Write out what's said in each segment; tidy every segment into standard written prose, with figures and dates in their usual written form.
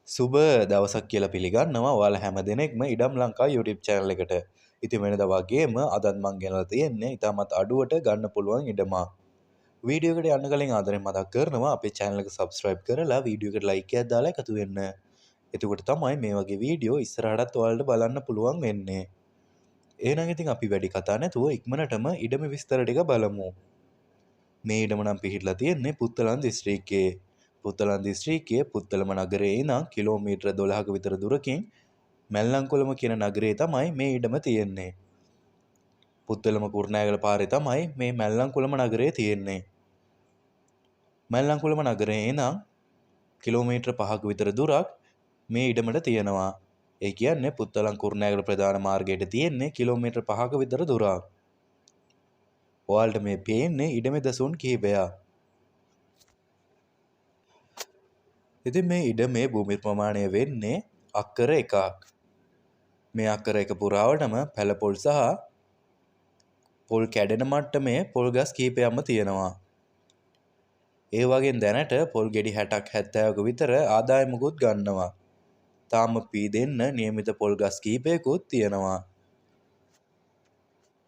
සුබ දවසක් කියලා පිළිගන්නවා ඔයාලා හැම දෙනෙක්ම ඉඩම් ලංකා YouTube channel එකට. ඉතින් වෙනදා වගේම අදත් මම ගෙනලා තියෙන්නේ ඉතාමත් අඩුවට ගන්න පුළුවන් ඉඩමක්. වීඩියෝ එකට යන්න කලින් ආදරෙන් මතක් කරනවා අපේ channel එක subscribe කරලා වීඩියෝ එකට like එකක් දාලා එකතු වෙන්න. එතකොට තමයි මේ වගේ වීඩියෝ ඉස්සරහටත් ඔයාලට බලන්න පුළුවන් වෙන්නේ. එහෙනම් ඉතින් අපි වැඩි කතා නැතුව ඉක්මනටම ඉඩම විස්තර ටික බලමු. මේ ඉඩම නම් පිහිටලා තියෙන්නේ පුත්තලන් දිස්ත්‍රික්කයේ. පුත්තලන් දිස්ත්‍රික්කයේ පුත්තලම නගරයේ ඉඳන් කිලෝමීටර 12ක විතර දුරකින් මැල්ලන්කොළම කියන නගරේ තමයි මේ ඉඩම තියෙන්නේ. පුත්තලම කුරුණෑගල පාරේ තමයි මේ මැල්ලන්කොළම නගරය තියෙන්නේ. මැල්ලන්කොළම නගරයේ ඉඳන් කිලෝමීටර 5ක විතර දුරක් මේ ඉඩමට තියෙනවා. ඒ කියන්නේ පුත්තලන් කුරුණෑගල ප්‍රධාන මාර්ගයට තියෙන්නේ කිලෝමීටර 5ක විතර දුරක්. ඔයාලට මේ පේන්නේ ඉඩමේ දසුන් කිහිපයක්. ඉතින් මේ ඉඩමේ භූමි ප්‍රමාණය වෙන්නේ අක්කර 1ක්. මේ අක්කර 1 පුරාවටම පැල පොල් සහ පොල් කැඩෙන මට්ටමේ පොල් ගස් කිහිපයක්ම තියෙනවා. ඒ වගේම දැනට පොල් ගෙඩි 60ක් 70ක විතර ආදායමකුත් ගන්නවා. තාම පීදෙන්න નિયમિત පොල් ගස් කිහිපයකුත් තියෙනවා.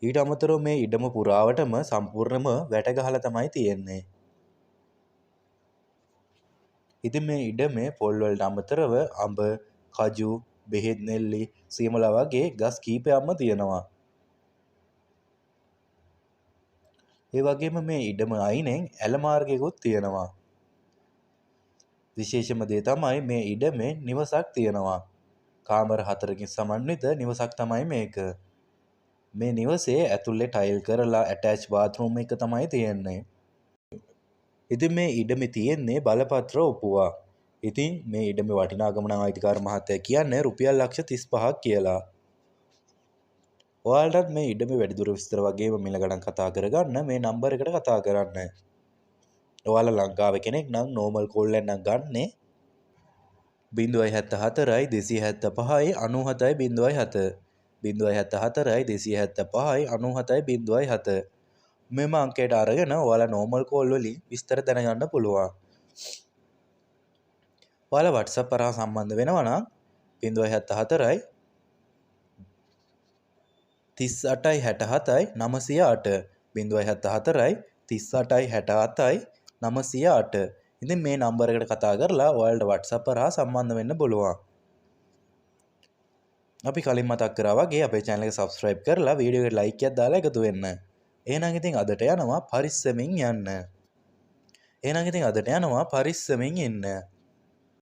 ඊට අමතරව මේ ඉඩම පුරාවටම සම්පූර්ණම වැට ගහලා තමයි තියෙන්නේ. ඉතින් මේ ඉඩමේ පොල් වලට අමතරව අඹ, කජු, බෙහෙත් නෙල්ලි, සීමලා වගේ ගස් කීපයක්ම තියෙනවා. ඒ වගේම මේ ඉඩම අයිනෙන් ඇල මාර්ගයකුත් තියෙනවා. විශේෂම දේ තමයි මේ ඉඩමේ නිවසක් තියෙනවා. කාමර 4කින් සමන්විත නිවසක් තමයි මේක. මේ නිවසේ ඇතුලේ ටයිල් කරලා ඇටච් බාත්රූම් එක තමයි තියෙන්නේ. ඉතින් මේ ඉඩමේ තියෙන්නේ බලපත්‍ර ඔප්පුවක්. ඉතින් මේ ඉඩමේ වටිනාකම නම් අයිතිකාර මහත්තයා කියන්නේ රුපියල් ලක්ෂ 35ක් කියලා. ඔයාලටත් මේ ඉඩමේ වැඩිදුර විස්තර වගේම මිල ගණන් කතා කරගන්න මේ නම්බර් එකට කතා කරන්න. ඔයාලා ලංකාවේ කෙනෙක් නම් normal call එක නම් ගන්නෙ 074යි 275යි 9707 074යි 275යි 9707 මෙම අංකයට අරගෙන ඔයාලා normal call වලින් විස්තර දැනගන්න පුළුවන්. ඔයාලා WhatsApp කරා සම්බන්ධ වෙනවා නම් 074යි 38යි 67යි 908 074යි 38යි 67යි 908 ඉතින් මේ නම්බර එකට කතා කරලා ඔයාලට WhatsApp කරා සම්බන්ධ වෙන්න පුළුවන්. අපි කලින් මතක් කරා වගේ අපේ channel එක subscribe කරලා වීඩියෝ එකට like එකක් දාලා එකතු වෙන්න. එහෙනම් ඉතින් අදට යනවා පරිස්සමින් යන්න.